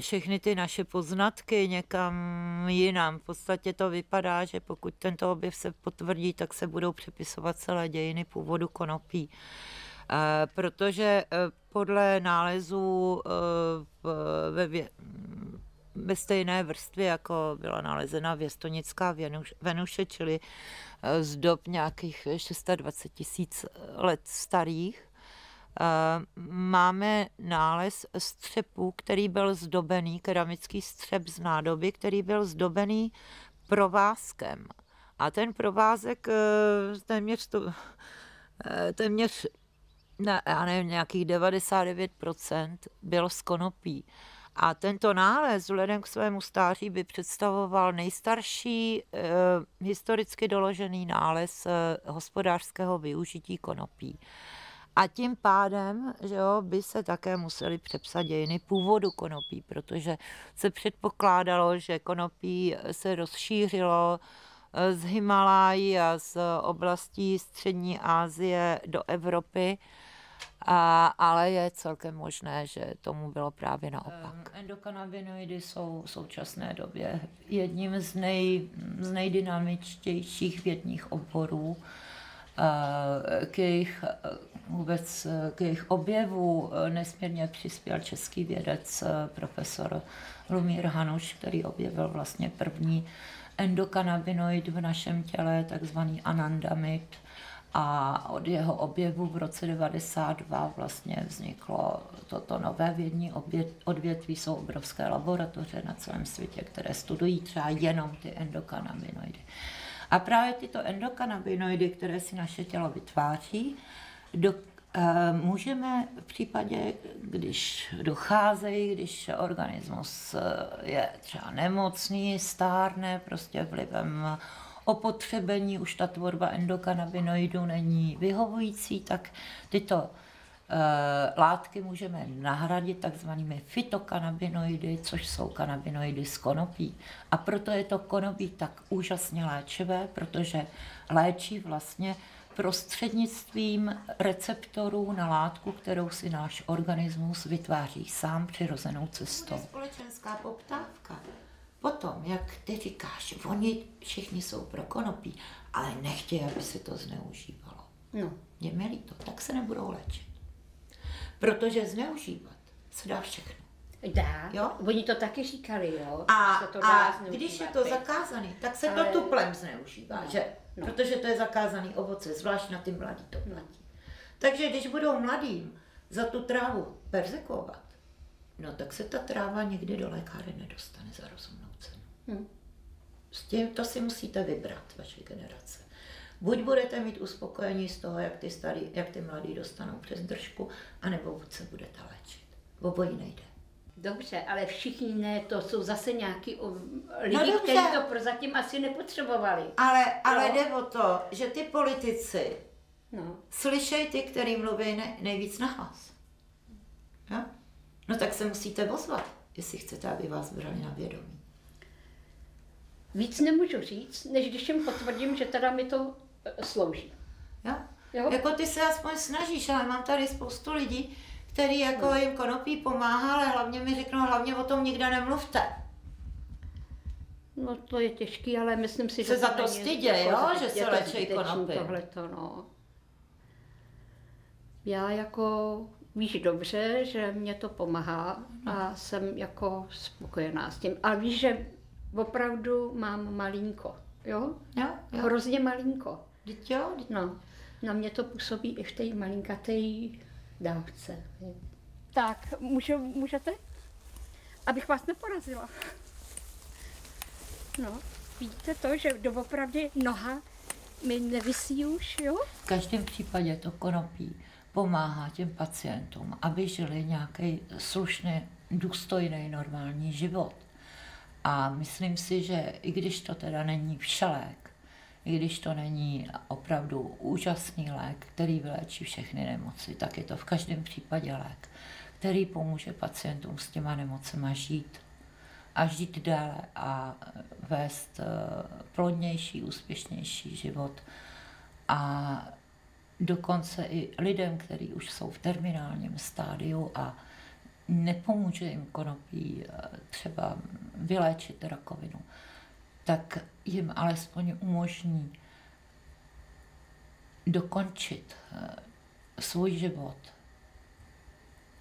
všechny ty naše poznatky někam jinam. V podstatě to vypadá, že pokud tento objev se potvrdí, tak se budou přepisovat celé dějiny původu konopí. Protože podle nálezů ve stejné vrstvě, jako byla nalezena věstonická Venuše, čili z dob nějakých 26 000 let starých, máme nález střepu, který byl zdobený, keramický střep z nádoby, který byl zdobený provázkem. A ten provázek téměř já nevím, nějakých 99% byl z konopí. A tento nález vzhledem k svému stáří by představoval nejstarší historicky doložený nález hospodářského využití konopí. A tím pádem, že jo, by se také museli přepsat dějiny původu konopí, protože se předpokládalo, že konopí se rozšířilo z Himalájí a z oblastí střední Asie do Evropy, ale je celkem možné, že tomu bylo právě naopak. Endokannabinoidy jsou v současné době jedním z nejdynamičtějších vědních oborů. K jejich objevu nesmírně přispěl český vědec profesor Lumír Hanuš, který objevil vlastně první endokannabinoid v našem těle, takzvaný anandamid. A od jeho objevu v roce 1992 vlastně vzniklo toto nové vědní odvětví. Jsou obrovské laboratoře na celém světě, které studují třeba jenom ty endokannabinoidy. A právě tyto endokannabinoidy, které si naše tělo vytváří, můžeme v případě, když docházejí, když organismus je třeba nemocný, stárne, prostě vlivem opotřebení, už ta tvorba endokannabinoidů není vyhovující, tak tyto látky můžeme nahradit takzvanými fytokannabinoidy, což jsou kannabinoidy z konopí. A proto je to konopí tak úžasně léčivé, protože léčí vlastně prostřednictvím receptorů na látku, kterou si náš organismus vytváří sám přirozenou cestou. Společenská poptávka. Potom, jak ty říkáš, oni všichni jsou pro konopí, ale nechtějí, aby se to zneužívalo. No. Je mi líto, tak se nebudou léčit. Protože zneužívat se dá všechno. Dá, jo? Oni to taky říkali, jo? A, se to dá když je to zakázaný, tak se to tuplem zneužívá, no, že? No. Protože to je zakázaný ovoce, zvlášť na ty mladí to platí. Takže když budou mladým za tu trávu perzekvovat, no tak se ta tráva někdy do lékáren nedostane za rozumnou cenu. S tím to si musíte vybrat, vaše generace. Buď budete mít uspokojení z toho, jak ty mladí dostanou přes držku, anebo buď se budete léčit. Obojí nejde. Dobře, ale všichni ne, to jsou zase nějaký lidi, kteří to prozatím asi nepotřebovali. Ale jde o to, že ty politici slyšejí ty, který mluví nejvíc nahlas. Jo? No tak se musíte ozvat, jestli chcete, aby vás brali na vědomí. Víc nemůžu říct, než když jim potvrdím, že teda mi to slouží. Jo? Jako ty se aspoň snažíš, ale mám tady spoustu lidí, který jako jim konopí pomáhá, ale hlavně mi řeknou, hlavně o tom nikde nemluvte. No to je těžký, ale myslím si, že se za to stydě, jo, že se léčí konopí. Tohleto, no. Já jako víš dobře, že mě to pomáhá a jsem jako spokojená s tím. A víš, že opravdu mám malinko, jo? Jo. Hrozně malinko. Jo? No, na mě to působí i v té malinkaté dávce. Tak, můžete? Abych vás neporazila. No, vidíte to, že doopravdy noha mi nevisí už, jo? V každém případě to konopí pomáhá těm pacientům, aby žili nějaký slušný, důstojný, normální život. A myslím si, že i když to teda není všelék, i když to není opravdu úžasný lék, který vyléčí všechny nemoci, tak je to v každém případě lék, který pomůže pacientům s těma nemocema žít. A žít déle a vést plodnější, úspěšnější život. A dokonce i lidem, kteří už jsou v terminálním stádiu a nepomůže jim konopí třeba vyléčit rakovinu, tak jim alespoň umožní dokončit svůj život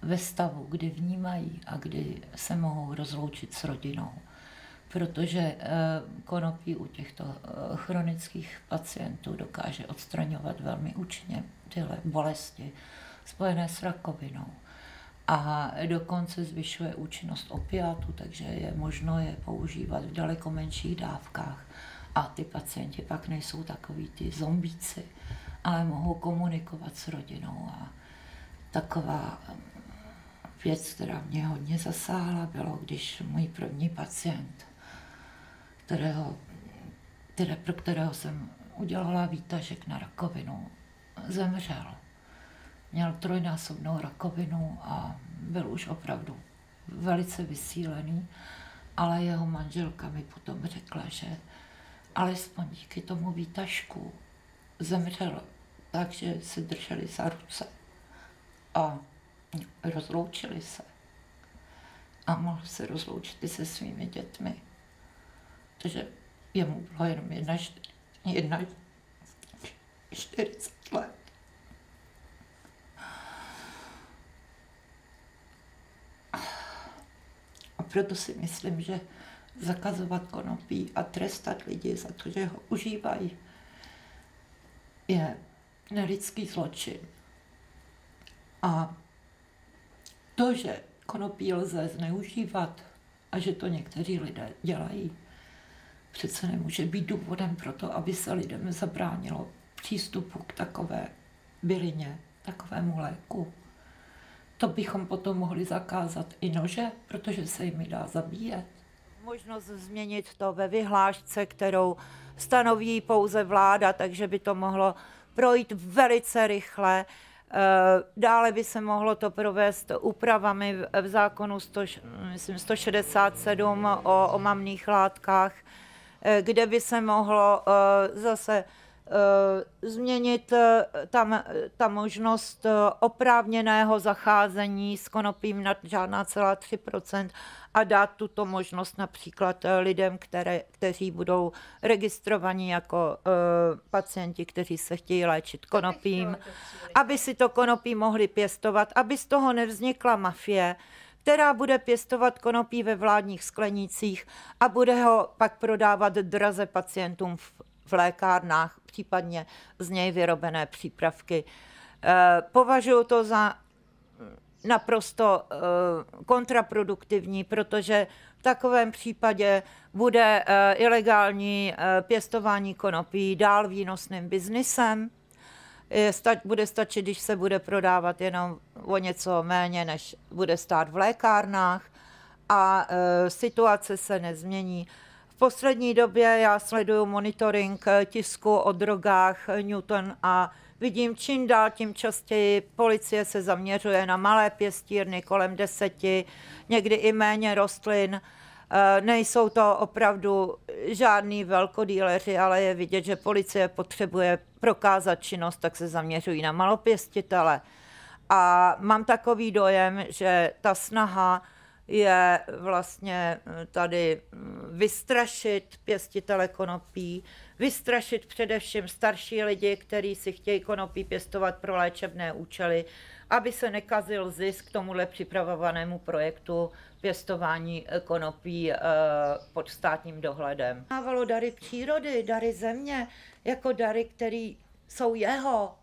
ve stavu, kdy vnímají a kdy se mohou rozloučit s rodinou. Protože konopí u těchto chronických pacientů dokáže odstraňovat velmi účinně tyhle bolesti spojené s rakovinou. A dokonce zvyšuje účinnost opiátů, takže je možno je používat v daleko menších dávkách. A ty pacienti pak nejsou takový ty zombíci, ale mohou komunikovat s rodinou. A taková věc, která mě hodně zasáhla, bylo, když můj první pacient, pro kterého jsem udělala výtažek na rakovinu, zemřel. Měl 3násobnou rakovinu a byl už opravdu velice vysílený, ale jeho manželka mi potom řekla, že alespoň díky tomu výtažku zemřel tak, že se drželi za ruce a rozloučili se. A mohl se rozloučit i se svými dětmi. Takže jemu bylo jenom 40 let. A proto si myslím, že zakazovat konopí a trestat lidi za to, že ho užívají, je nelidský zločin. A to, že konopí lze zneužívat a že to někteří lidé dělají, přece nemůže být důvodem pro to, aby se lidem zabránilo přístupu k takové bylině, takovému léku. To bychom potom mohli zakázat i nože, protože se jimi dá zabíjet. Možnost změnit to ve vyhlášce, kterou stanoví pouze vláda, takže by to mohlo projít velice rychle. Dále by se mohlo to provést úpravami v zákonu 167 o omamných látkách, kde by se mohlo zase změnit tam ta možnost oprávněného zacházení s konopím nad žádná celá 3% a dát tuto možnost například lidem, kteří budou registrovaní jako pacienti, kteří se chtějí léčit konopím, aby si to konopí mohli pěstovat, aby z toho nevznikla mafie, která bude pěstovat konopí ve vládních sklenících a bude ho pak prodávat draze pacientům v lékárnách, případně z něj vyrobené přípravky. Považuji to za naprosto kontraproduktivní, protože v takovém případě bude ilegální pěstování konopí dál výnosným biznisem. Bude stačit, když se bude prodávat jenom o něco méně, než bude stát v lékárnách a situace se nezmění. V poslední době já sleduju monitoring tisku o drogách Newton a vidím čím dál tím častěji policie se zaměřuje na malé pěstírny kolem 10, někdy i méně rostlin. Nejsou to opravdu žádní velkodýleři, ale je vidět, že policie potřebuje prokázat činnost, tak se zaměřují na malopěstitele. A mám takový dojem, že ta snaha je vlastně tady vystrašit pěstitele konopí, vystrašit především starší lidi, kteří si chtějí konopí pěstovat pro léčebné účely, aby se nekazil zisk tomuhle připravovanému projektu pěstování konopí pod státním dohledem. Dávalo dary přírody, dary země, jako dary, které jsou jeho.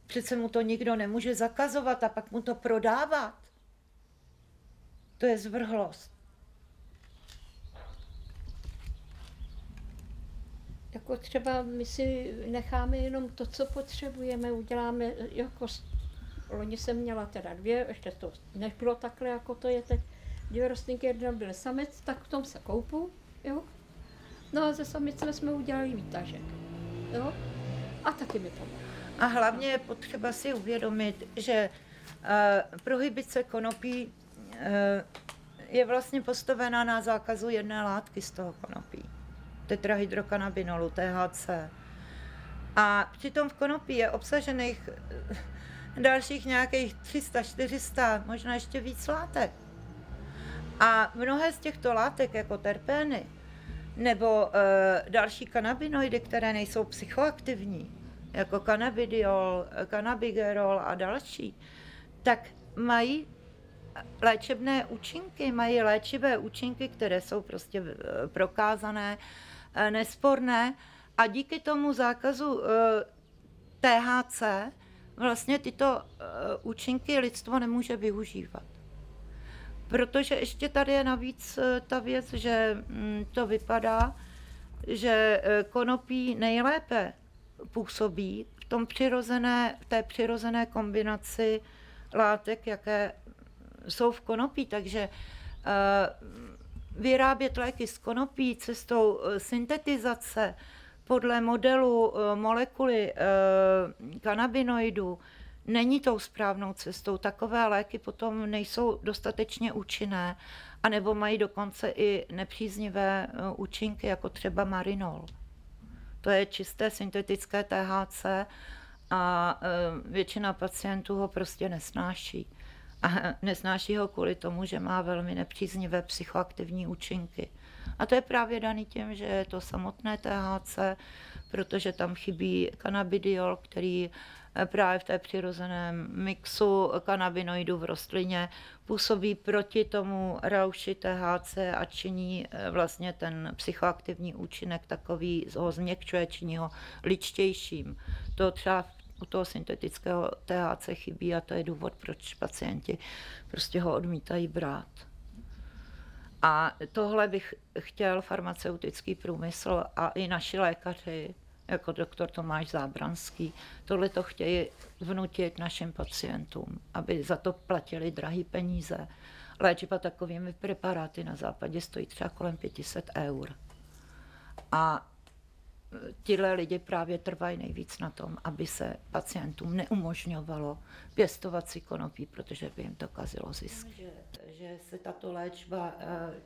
Přece mu to nikdo nemůže zakazovat a pak mu to prodávat. To je zvrhlost. Jako třeba my si necháme jenom to, co potřebujeme, uděláme jako... Loni jsem měla teda 2, ještě to nebylo takhle, jako to je teď. 2 rostlinky, jeden byl samec, tak v tom se koupu, jo. No a ze samice jsme udělali výtažek, jo. A taky mi pomohlo. A hlavně je potřeba si uvědomit, že prohibice konopí je vlastně postavena na zákazu jedné látky z toho konopí. Tetrahydrokanabinolu, THC. A přitom v konopí je obsažených dalších nějakých 300, 400, možná ještě víc látek. A mnohé z těchto látek, jako terpény, nebo další kanabinoidy, které nejsou psychoaktivní, jako cannabidiol, cannabigerol a další, tak mají léčebné účinky, mají léčivé účinky, které jsou prostě prokázané, nesporné, a díky tomu zákazu THC vlastně tyto účinky lidstvo nemůže využívat. Protože ještě tady je navíc ta věc, že to vypadá, že konopí nejlépe působí v té přirozené kombinaci látek, jaké jsou v konopí. Takže vyrábět léky z konopí cestou syntetizace podle modelu molekuly kanabinoidů není tou správnou cestou. Takové léky potom nejsou dostatečně účinné, anebo mají dokonce i nepříznivé účinky, jako třeba marinol. To je čisté syntetické THC a většina pacientů ho prostě nesnáší. A nesnáší ho kvůli tomu, že má velmi nepříznivé psychoaktivní účinky. A to je právě daný tím, že je to samotné THC, protože tam chybí cannabidiol, který právě v té přirozeném mixu kanabinoidů v rostlině působí proti tomu rauši THC a činí vlastně ten psychoaktivní účinek takový, ho změkčuje, činí ho ličtějším. To třeba u toho syntetického THC chybí a to je důvod, proč pacienti prostě ho odmítají brát. A tohle bych chtěl farmaceutický průmysl a i naši lékaři, jako doktor Tomáš Zábranský, tohle to chtějí vnutit našim pacientům, aby za to platili drahé peníze. Léčba takovými preparáty na západě stojí třeba kolem 500 eur. A tihle lidi právě trvají nejvíc na tom, aby se pacientům neumožňovalo pěstovat si konopí, protože by jim to kazilo zisk. Že se tato léčba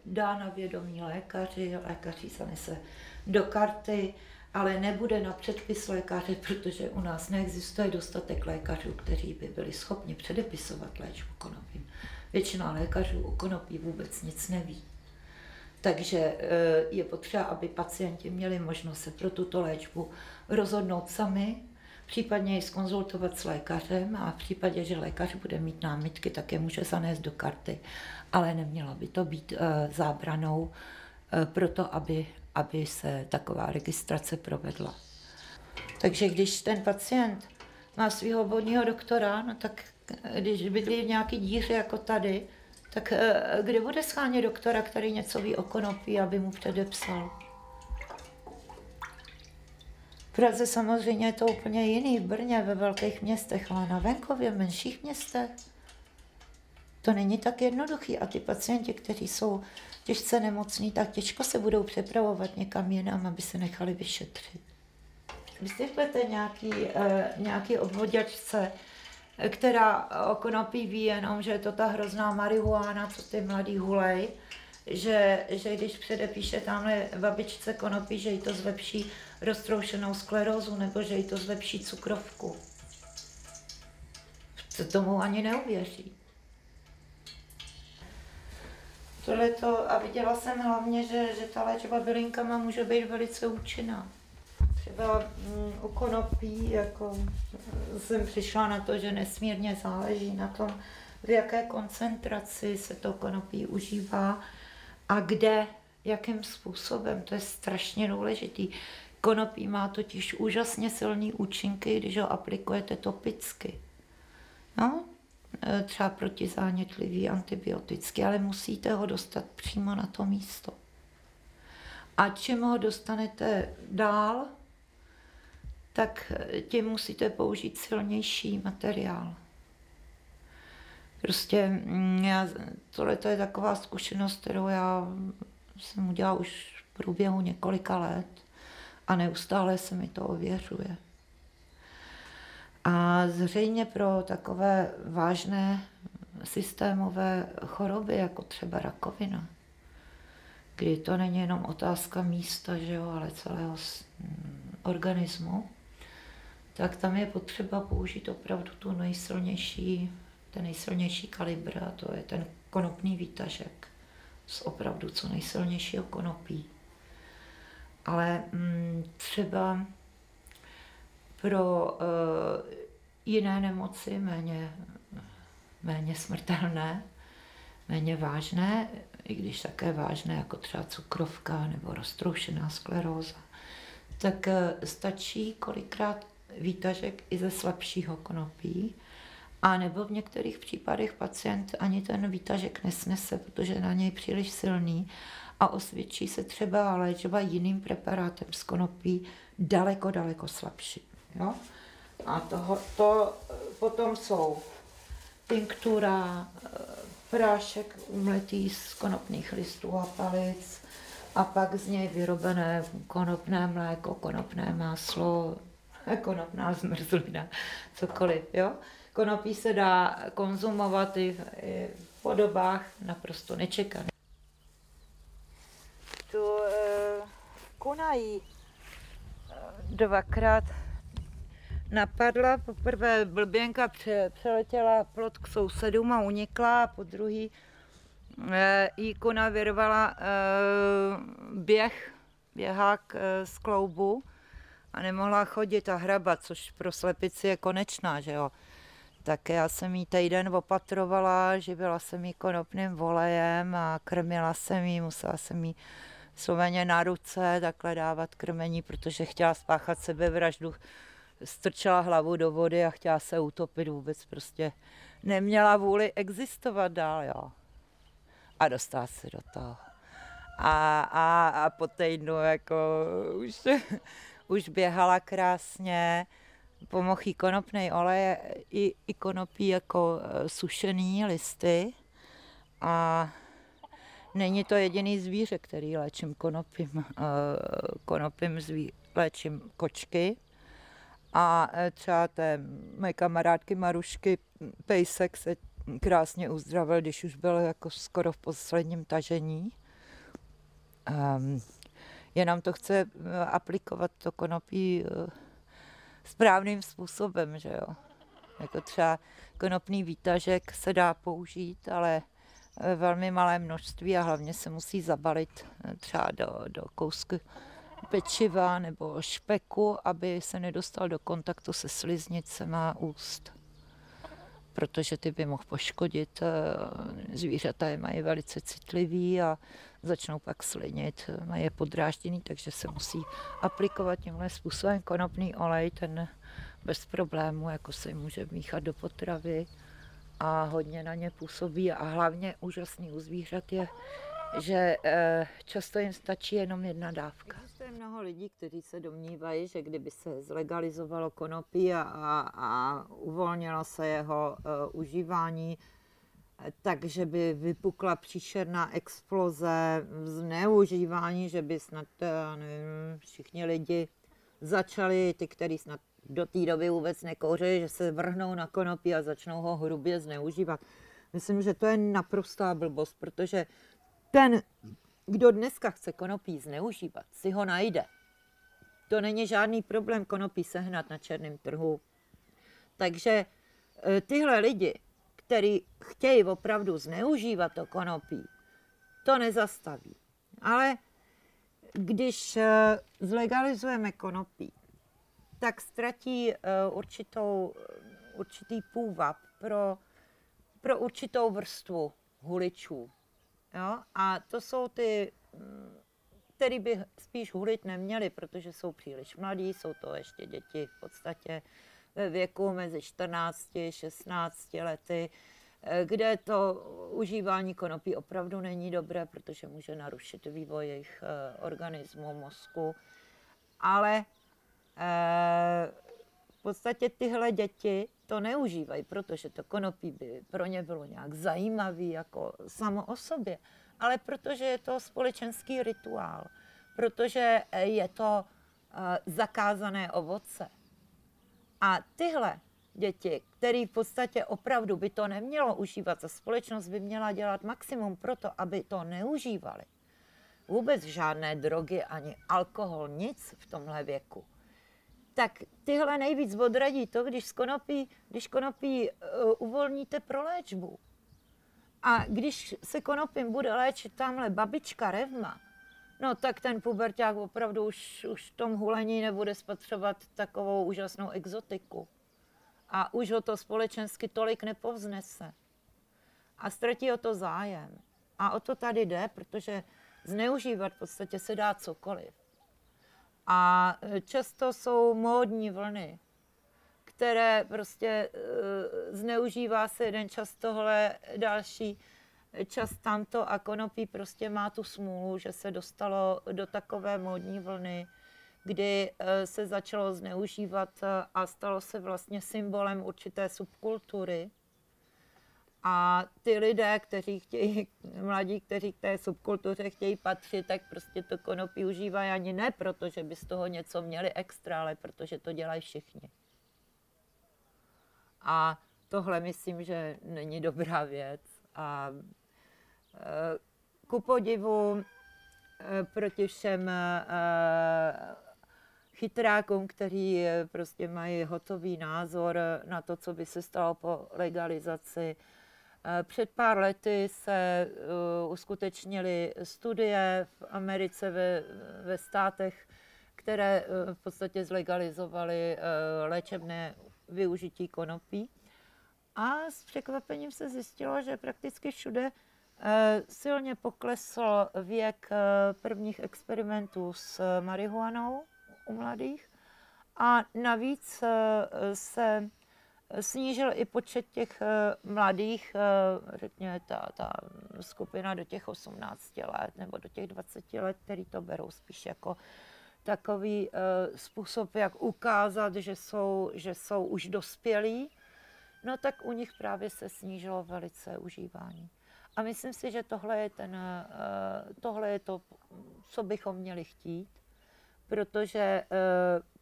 dá na vědomí lékaři se nese do karty, ale nebude na předpis lékaře, protože u nás neexistuje dostatek lékařů, kteří by byli schopni předepisovat léčbu konopím. Většina lékařů o konopí vůbec nic neví. Takže je potřeba, aby pacienti měli možnost se pro tuto léčbu rozhodnout sami, případně ji zkonzultovat s lékařem a v případě, že lékař bude mít námitky, tak je může zanést do karty, ale neměla by to být zábranou pro to, aby se taková registrace provedla. Takže když ten pacient má svého obvodního doktora, no tak když bydlí v nějaký díře jako tady, tak kde bude shánět doktora, který něco ví o konopí, aby mu předepsal? V Praze samozřejmě je to úplně jiný, v Brně, ve velkých městech, ale na venkově, v menších městech. To není tak jednoduchý a ty pacienti, kteří jsou těžce nemocní, tak těžko se budou přepravovat někam jinam, aby se nechali vyšetřit. Vysvětlete nějaký obvoďačce, která o konopí ví jenom, že je to ta hrozná marihuana, co ty mladý hulej, že když předepíše tamhle babičce konopí, že jí to zlepší roztroušenou sklerózu nebo že jí to zlepší cukrovku. To tomu ani neuvěří. Tohleto, a viděla jsem hlavně, že ta léčba bylinkama může být velice účinná. Třeba u konopí jako jsem přišla na to, že nesmírně záleží na tom, v jaké koncentraci se to konopí užívá a kde, jakým způsobem. To je strašně důležitý. Konopí má totiž úžasně silný účinky, když ho aplikujete topicky. No, třeba protizánětlivý, antibiotický, ale musíte ho dostat přímo na to místo. A čím ho dostanete dál, tak tím musíte použít silnější materiál. Prostě tohle je taková zkušenost, kterou já jsem udělala už v průběhu několika let a neustále se mi to ověřuje. A zřejmě pro takové vážné systémové choroby, jako třeba rakovina, kdy to není jenom otázka místa, že jo, ale celého organismu, tak tam je potřeba použít opravdu ten nejsilnější kalibr, a to je ten konopný výtažek z opravdu co nejsilnějšího konopí. Ale třeba pro jiné nemoci méně smrtelné, méně vážné, i když také vážné, jako třeba cukrovka nebo roztroušená skleróza, tak stačí kolikrát výtažek i ze slabšího konopí, a nebo v některých případech pacient ani ten výtažek nesnese, protože je na něj příliš silný, a osvědčí se třeba léčba jiným preparátem z konopí daleko slabší. Jo? A to potom jsou tinktura, prášek umletý z konopných listů a palic, a pak z něj vyrobené konopné mléko, konopné máslo, konopná zmrzlina, cokoliv. Jo? Konopí se dá konzumovat i v podobách naprosto nečekaných. Tu kunají dvakrát napadla. Poprvé blběnka přeletěla plot k sousedům a unikla, a po druhý jí kuna vyrvala běhák z kloubu a nemohla chodit a hrabat, což pro slepici je konečná, že jo. Tak já jsem jí týden opatrovala, živila jsem jí konopným volejem a krmila jsem jí, musela jsem jí sloveně na ruce takhle dávat krmení, protože chtěla spáchat sebevraždu, strčela hlavu do vody a chtěla se utopit, vůbec prostě neměla vůli existovat dál, jo. A dostala se do toho. A po týdnu jako už běhala krásně, pomohl jí konopnej olej i konopí jako sušený listy, a není to jediný zvíře, který léčím konopím. Léčím kočky, a třeba té mé kamarádky Marušky pejsek se krásně uzdravil, když už byl jako skoro v posledním tažení. Jenom to chce aplikovat to konopí správným způsobem, že jo. Jako třeba konopný výtažek se dá použít, ale ve velmi malé množství, a hlavně se musí zabalit třeba do kousku pečiva nebo špeku, aby se nedostal do kontaktu se sliznicema úst. Protože ty by mohl poškodit. Zvířata je mají velice citlivý a začnou pak slinit, mají je podrážděný, takže se musí aplikovat tímhle způsobem konopný olej, ten bez problému, jako se může míchat do potravy a hodně na ně působí. A hlavně úžasný u zvířat je, že často jim stačí jenom jedna dávka. Existuje mnoho lidí, kteří se domnívají, že kdyby se zlegalizovalo konopí a uvolnilo se jeho užívání, takže by vypukla příšerná exploze zneužívání, že by snad nevím, všichni lidi začali, ty, kteří snad do té doby vůbec nekouřili, že se vrhnou na konopí a začnou ho hrubě zneužívat. Myslím, že to je naprostá blbost, protože ten, kdo dneska chce konopí zneužívat, si ho najde. To není žádný problém konopí sehnat na černém trhu. Takže tyhle lidi, kteří chtějí opravdu zneužívat to konopí, to nezastaví. Ale když zlegalizujeme konopí, tak ztratí určitý půvab pro určitou vrstvu huličů. Jo? A to jsou ty, který by spíš hulit neměli, protože jsou příliš mladí, jsou to ještě děti v podstatě ve věku mezi 14 a 16 lety, kde to užívání konopí opravdu není dobré, protože může narušit vývoj jejich organismu, mozku. Ale v podstatě tyhle děti to neužívají, protože to konopí by pro ně bylo nějak zajímavý jako samo o sobě, ale protože je to společenský rituál, protože je to zakázané ovoce. A tyhle děti, které v podstatě opravdu by to nemělo užívat, a společnost by měla dělat maximum pro to, aby to neužívali. Vůbec žádné drogy ani alkohol, nic v tomhle věku. tak tyhle nejvíc odradí to, když konopí uvolníte pro léčbu. A když se konopím bude léčit tamhle babička revma, no tak ten puberťák opravdu už v tom hulení nebude spatřovat takovou úžasnou exotiku. A už ho to společensky tolik nepovznese. A ztratí o to zájem. A o to tady jde, protože zneužívat v podstatě se dá cokoliv. A často jsou módní vlny, které prostě zneužívá se jeden čas tohle, další čas tamto a konopí prostě má tu smůlu, že se dostalo do takové módní vlny, kdy se začalo zneužívat a stalo se vlastně symbolem určité subkultury. A ty lidé, mladí, kteří k té subkultuře chtějí patřit, tak prostě to konopí užívají ani ne proto, že by z toho něco měli extra, ale protože to dělají všichni. A tohle myslím, že není dobrá věc. A ku podivu proti všem chytrákům, kteří prostě mají hotový názor na to, co by se stalo po legalizaci. Před pár lety se uskutečnily studie v Americe ve státech, které v podstatě zlegalizovaly léčebné využití konopí. A s překvapením se zjistilo, že prakticky všude silně poklesl věk prvních experimentů s marihuanou u mladých a navíc se snížil i počet těch mladých, řekněme ta skupina do těch 18 let nebo do těch 20 let, který to berou spíš jako takový způsob, jak ukázat, že jsou už dospělí, no tak u nich právě se snížilo velice užívání. A myslím si, že tohle je to, co bychom měli chtít, protože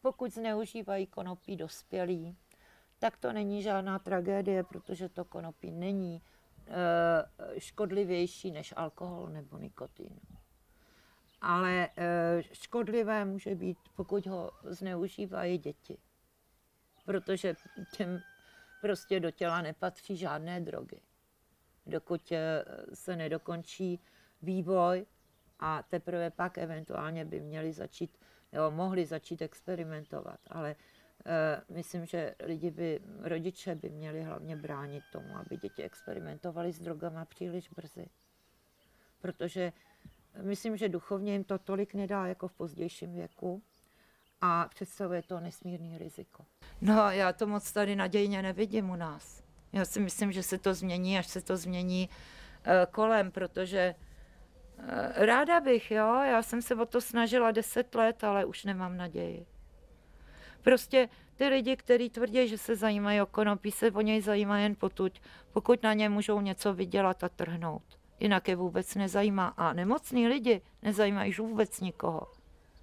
pokud zneužívají konopí dospělí, tak to není žádná tragédie, protože to konopí není škodlivější než alkohol nebo nikotin. Ale škodlivé může být, pokud ho zneužívají děti, protože těm prostě do těla nepatří žádné drogy. Dokud se nedokončí vývoj a teprve pak eventuálně by mohli začít experimentovat. Ale myslím, že rodiče by měli hlavně bránit tomu, aby děti experimentovaly s drogama příliš brzy. Protože myslím, že duchovně jim to tolik nedá jako v pozdějším věku a představuje to nesmírný riziko. No, já to moc tady nadějně nevidím u nás. Já si myslím, že se to změní, až se to změní kolem, protože ráda bych, jo, já jsem se o to snažila 10 let, ale už nemám naději. Prostě ty lidi, kteří tvrdí, že se zajímají o konopí, se o něj zajímají jen pokud na ně můžou něco vydělat a trhnout. Jinak je vůbec nezajímá. A nemocní lidi nezajímají vůbec nikoho.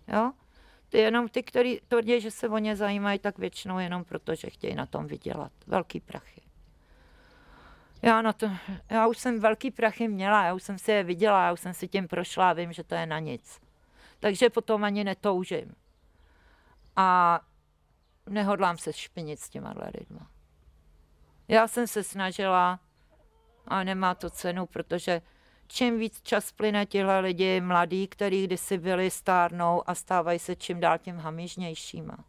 Jo? Jenom ty, kteří tvrdí, že se o ně zajímají, tak většinou jenom proto, že chtějí na tom vydělat. Velký prachy. Já už jsem velký prachy měla, já už jsem si je viděla, já už jsem si tím prošla a vím, že to je na nic. Takže potom ani netoužím. A nehodlám se špinit s těma lidma. Já jsem se snažila, a nemá to cenu, protože čím víc čas plyne těhle lidi mladí, kteří kdysi byli, stárnou a stávají se čím dál tím hamižnějšíma.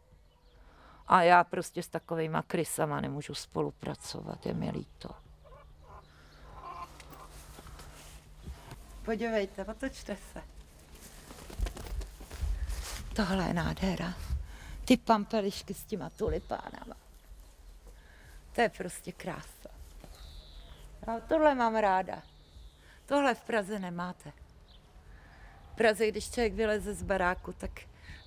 A já prostě s takovejma krysama nemůžu spolupracovat, je mi líto. Podívejte, otočte se. Tohle je nádhera. Ty pampelišky s těma tulipánama. To je prostě krása. No, tohle mám ráda. Tohle v Praze nemáte. V Praze, když člověk vyleze z baráku,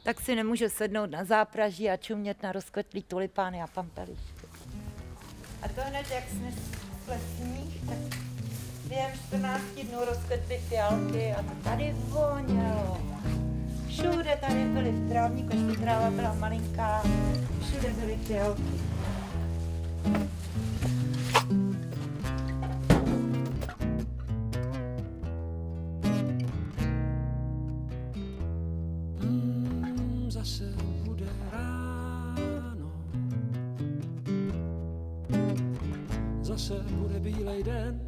tak si nemůže sednout na zápraží a čumět na rozkvetlý tulipány a pampelišky. A to hned, jak snesl sníh, tak během 14 dnů rozkvetly fialky a to tady vonělo. Všude tady byly v trávníku, ještě tráva byla malinká, všude byly fialky. Zase bude ráno, zase bude bílej den.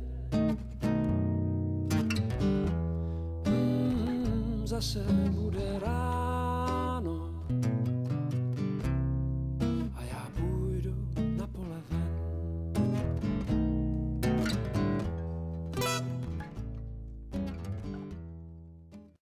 Zase bude rád.